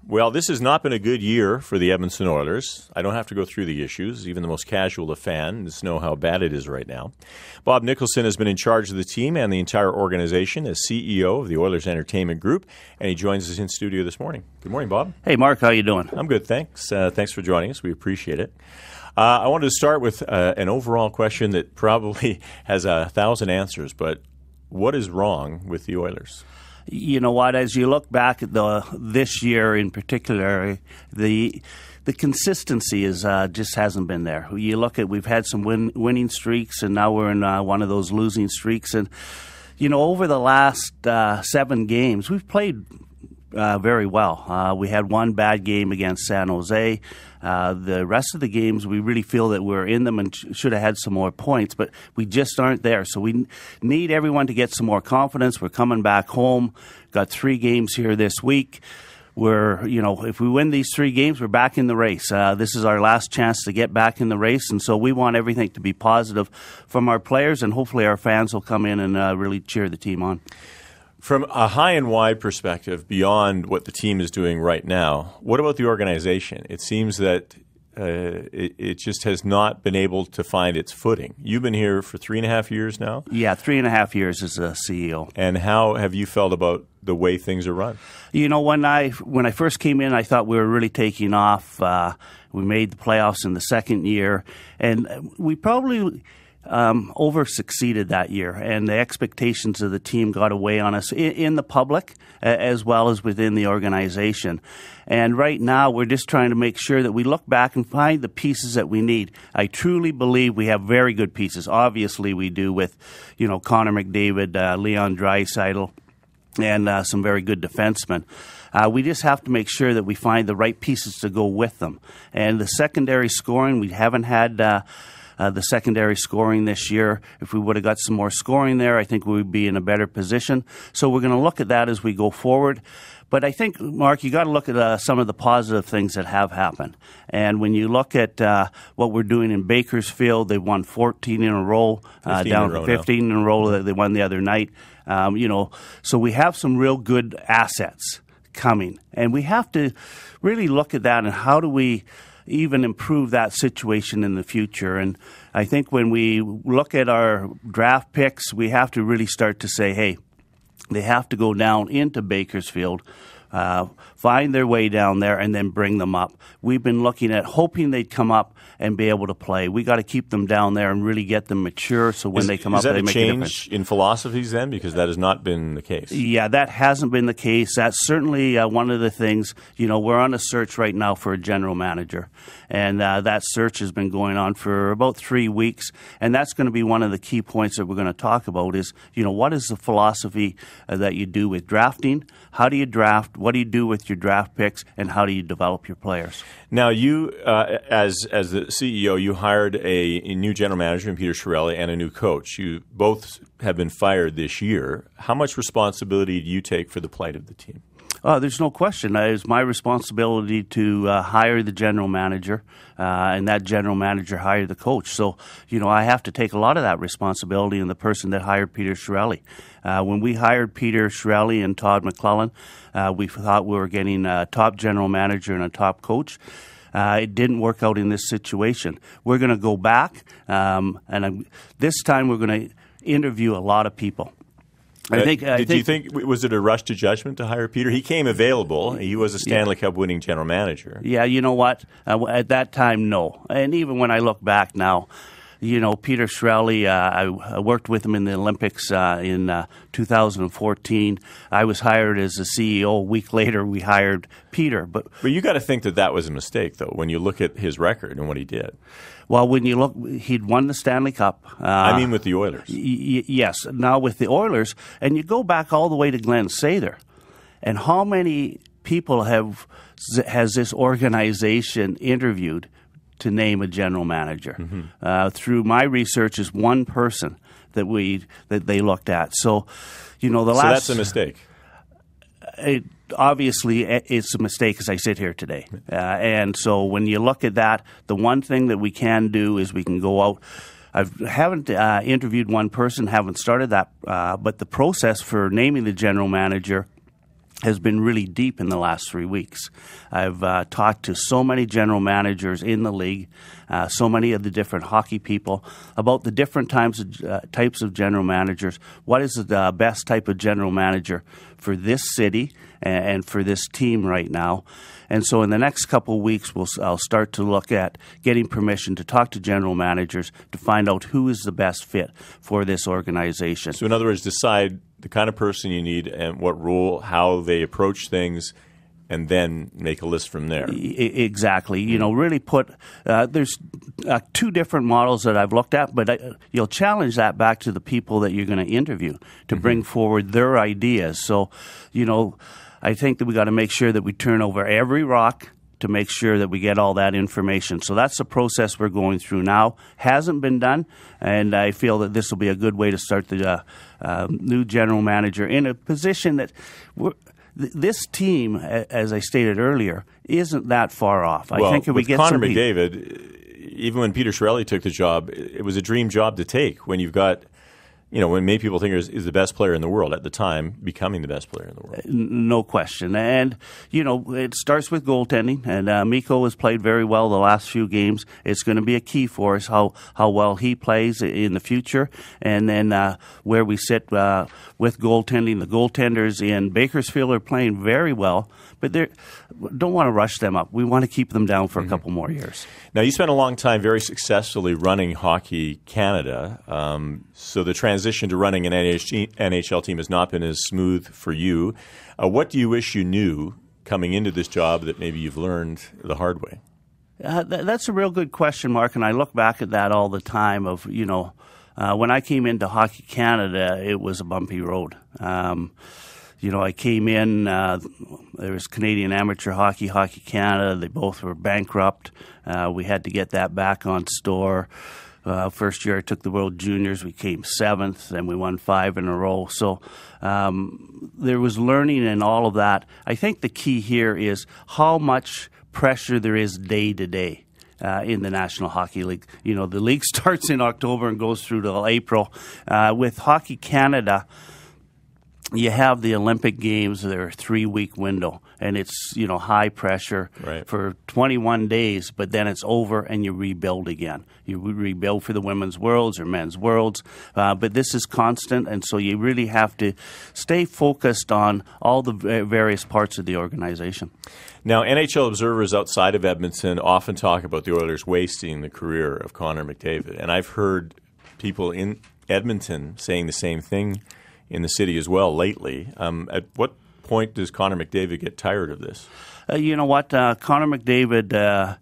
Well, this has not been a good year for the Edmonton Oilers. I don't have to go through the issues. Even the most casual of fans know how bad it is right now. Bob Nicholson has been in charge of the team and the entire organization as CEO of the Oilers Entertainment Group, and he joins us in studio this morning. Good morning, Bob. Hey, Mark. How you doing? I'm good, thanks. Thanks for joining us. We appreciate it. I wanted to start with an overall question that probably has 1,000 answers, but what is wrong with the Oilers? You know what? As you look back at this year in particular, the consistency is just hasn't been there. You look at we've had some winning streaks, and now we're in one of those losing streaks. And you know, over the last 7 games, we've played very well. We had one bad game against San Jose. The rest of the games, we really feel that we're in them and should have had some more points, but we just aren't there. So we need everyone to get some more confidence. We're coming back home. Got 3 games here this week. If we win these 3 games, we're back in the race. This is our last chance to get back in the race, and so we want everything to be positive from our players, and hopefully our fans will come in and really cheer the team on. From a high and wide perspective, beyond what the team is doing right now, what about the organization? It seems that it just has not been able to find its footing. You've been here for 3.5 years now? Yeah, 3.5 years as a CEO. And how have you felt about the way things are run? You know, when I first came in, I thought we were really taking off. We made the playoffs in the second year, and we probably over-succeeded that year, and the expectations of the team got away on us in the public as well as within the organization. And right now, we're just trying to make sure that we look back and find the pieces that we need. I truly believe we have very good pieces. Obviously, we do with, Connor McDavid, Leon Draisaitl, and some very good defensemen. We just have to make sure that we find the right pieces to go with them. And the secondary scoring, we haven't had the secondary scoring this year. If we would have got some more scoring there, I think we would be in a better position. So we're going to look at that as we go forward. But I think, Mark, you got to look at some of the positive things that have happened. And when you look at what we're doing in Bakersfield, they won 14 in a row, down to 15 in a row that they won the other night. So we have some real good assets coming. And we have to really look at that and how do we even improve that situation in the future. And I think when we look at our draft picks, we have to really start to say, hey, they have to go down into Bakersfield, find their way down there, and then bring them up. We've been looking at hoping they'd come up and be able to play. We got to keep them down there and really get them mature so when they come up, they make a difference. Is that a change in philosophies then? Because that has not been the case. Yeah, that hasn't been the case. That's certainly one of the things. We're on a search right now for a general manager. And that search has been going on for about 3 weeks. And that's going to be one of the key points that we're going to talk about is, what is the philosophy that you do with drafting? How do you draft? What do you do with your draft picks? And how do you develop your players? Now, you, as the CEO, you hired a new general manager in Peter Chiarelli and a new coach. You both have been fired this year. How much responsibility do you take for the plight of the team? There's no question. It's my responsibility to hire the general manager, and that general manager hired the coach. So, I have to take a lot of that responsibility in the person that hired Peter Chiarelli. When we hired Peter Chiarelli and Todd McClellan, we thought we were getting a top general manager and a top coach. It didn't work out in this situation. We're going to go back, this time we're going to interview a lot of people. Did you think was it a rush to judgment to hire Peter? He came available. He was a Stanley Cup winning general manager. Yeah, you know what? At that time, no. And even when I look back now, Peter Chiarelli, I worked with him in the Olympics in 2014. I was hired as the CEO. A week later, we hired Peter. But you got to think that was a mistake, though, when you look at his record and what he did. Well, when you look, he'd won the Stanley Cup. I mean with the Oilers. Yes. Now with the Oilers, and you go back all the way to Glenn Sather, and how many people has this organization interviewed to name a general manager? Mm-hmm. Through my research, is one person that they looked at. So, So that's a mistake. Obviously, it's a mistake as I sit here today. And so when you look at that, the one thing that we can do is we can go out. I haven't interviewed one person, haven't started that, but the process for naming the general manager has been really deep in the last 3 weeks. I've talked to so many general managers in the league, so many of the different hockey people, about the different types of general managers. What is the best type of general manager for this city and for this team right now? And so in the next couple of weeks, I'll start to look at getting permission to talk to general managers to find out who is the best fit for this organization. So in other words, decide the kind of person you need and what role, how they approach things, and then make a list from there. Exactly. You know, really put there's two different models that I've looked at, but you'll challenge that back to the people that you're going to interview to bring forward their ideas. So, you know, I think that we got to make sure that we turn over every rock to make sure that we get all that information. So that's the process we're going through now. Hasn't been done, and I feel that this will be a good way to start the new general manager in a position that this team, as I stated earlier, isn't that far off. I think if we get Connor McDavid, even when Peter Chiarelli took the job, it was a dream job to take when you've got, you know, when many people think is the best player in the world at the time, becoming the best player in the world. No question. And, you know, it starts with goaltending, and Mikko has played very well the last few games. It's going to be a key for us, how well he plays in the future, and then where we sit with goaltending. The goaltenders in Bakersfield are playing very well, but they don't want to rush them up. We want to keep them down for a couple more years. Now, you spent a long time very successfully running Hockey Canada, so the transition to running an NHL team has not been as smooth for you. What do you wish you knew coming into this job that maybe you've learned the hard way? That's a real good question, Mark, and I look back at that all the time of, you know, when I came into Hockey Canada, it was a bumpy road. You know, I came in, there was Canadian Amateur Hockey, Hockey Canada. They both were bankrupt. We had to get that back on store. First year I took the World Juniors, we came 7th, and we won 5 in a row. So there was learning in all of that. I think the key here is how much pressure there is day to day in the National Hockey League. You know, the league starts in October and goes through till April. With Hockey Canada, you have the Olympic Games, they're a 3-week window, and it's, you know, high pressure for 21 days, but then it's over and you rebuild again. You rebuild for the Women's Worlds or Men's Worlds, but this is constant, and so you really have to stay focused on all the various parts of the organization. Now, NHL observers outside of Edmonton often talk about the Oilers wasting the career of Connor McDavid, and I've heard people in Edmonton saying the same thing in the city as well lately. At what point does Connor McDavid get tired of this? You know what? Connor McDavid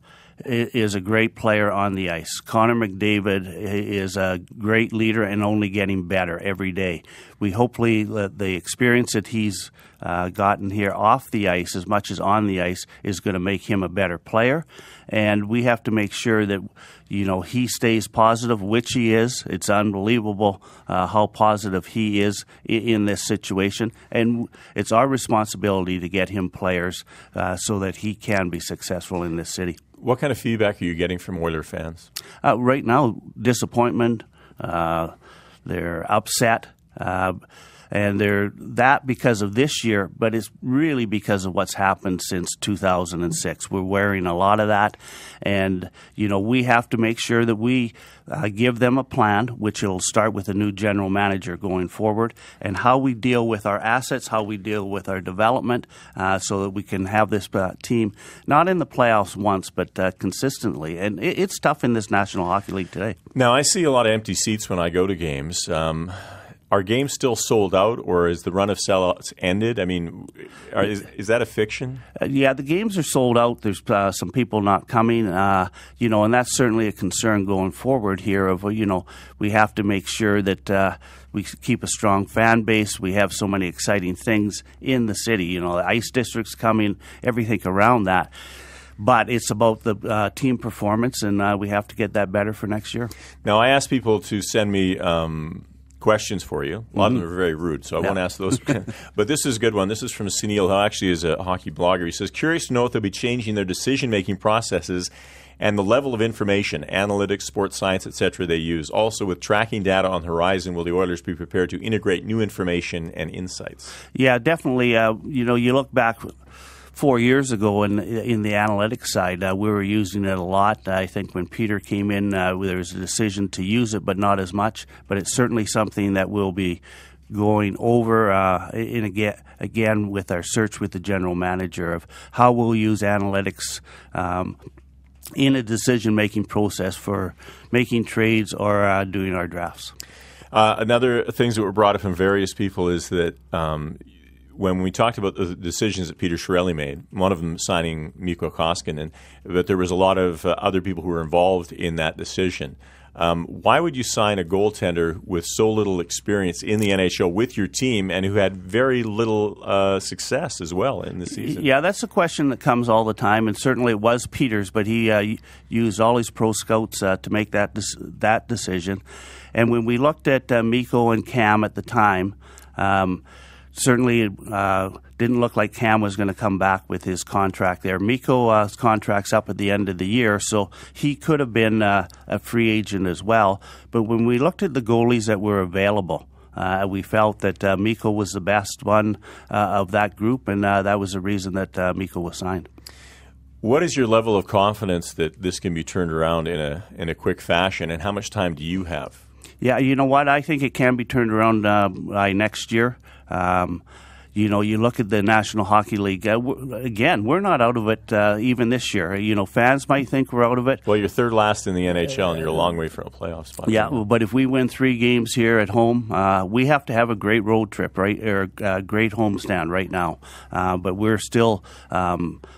is a great player on the ice. Connor McDavid is a great leader and only getting better every day. We hopefully the experience that he's gotten here off the ice as much as on the ice is going to make him a better player. And we have to make sure that, you know, he stays positive, which he is. It's unbelievable how positive he is in this situation. And it's our responsibility to get him players so that he can be successful in this city. What kind of feedback are you getting from Oiler fans? Right now, disappointment. They're upset. And they're that because of this year, but it's really because of what's happened since 2006. We're wearing a lot of that, and you know we have to make sure that we give them a plan, which will start with a new general manager going forward, and how we deal with our assets, how we deal with our development, so that we can have this team not in the playoffs once, but consistently. And it's tough in this National Hockey League today. Now, I see a lot of empty seats when I go to games. Are games still sold out, or is the run of sellouts ended? I mean, is that a fiction? Yeah, the games are sold out. There's some people not coming, you know, and that's certainly a concern going forward here of, you know, we have to make sure that we keep a strong fan base. We have so many exciting things in the city, you know, the ice district's coming, everything around that. But it's about the team performance, and we have to get that better for next year. Now, I asked people to send me questions for you. A lot of them are very rude, so I won't ask those. But this is a good one. This is from Sunil, who actually is a hockey blogger. He says, curious to know if they'll be changing their decision-making processes and the level of information, analytics, sports science, etc. they use. Also, with tracking data on the horizon, will the Oilers be prepared to integrate new information and insights? Yeah, definitely. You look back 4 years ago in the analytics side, we were using it a lot. I think when Peter came in, there was a decision to use it, but not as much. But it's certainly something that we'll be going over again with our search with the general manager of how we'll use analytics in a decision-making process for making trades or doing our drafts. Another things that were brought up from various people is that when we talked about the decisions that Peter Chiarelli made, one of them signing Mikko Koskinen, but there was a lot of other people who were involved in that decision. Why would you sign a goaltender with so little experience in the NHL with your team and who had very little success as well in the season? Yeah, that's a question that comes all the time, and certainly it was Peter's, but he used all his pro scouts to make that decision. And when we looked at Mikko and Cam at the time, certainly it didn't look like Cam was going to come back with his contract there. Mikko's contract's up at the end of the year, so he could have been a free agent as well. But when we looked at the goalies that were available, we felt that Mikko was the best one of that group, and that was the reason that Mikko was signed. What is your level of confidence that this can be turned around in a quick fashion, and how much time do you have? Yeah, you know what? I think it can be turned around by next year. You look at the National Hockey League. Again, we're not out of it even this year. Fans might think we're out of it. Well, you're third last in the NHL, and you're a long way from a playoff spot. Yeah, but if we win 3 games here at home, we have to have a great road trip, right, or a great homestand right now. But we're still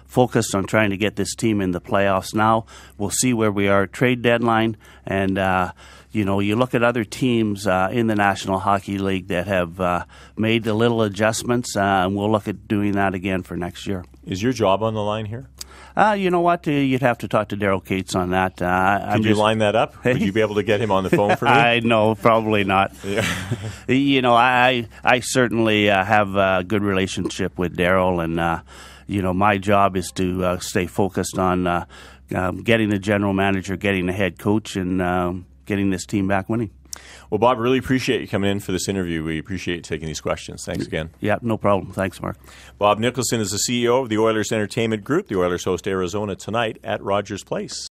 focused on trying to get this team in the playoffs now. We'll see where we are at trade deadline, and you look at other teams in the National Hockey League that have made the little adjustments, and we'll look at doing that again for next year. Is your job on the line here? You know what? You'd have to talk to Daryl Cates on that. Could you line that up? Would you be able to get him on the phone for me? No, probably not. Yeah. I certainly have a good relationship with Daryl, and my job is to stay focused on getting the general manager, getting the head coach, and getting this team back winning. Well, Bob, really appreciate you coming in for this interview. We appreciate you taking these questions. Thanks again. Yeah, no problem. Thanks, Mark. Bob Nicholson is the CEO of the Oilers Entertainment Group. The Oilers host Arizona tonight at Rogers Place.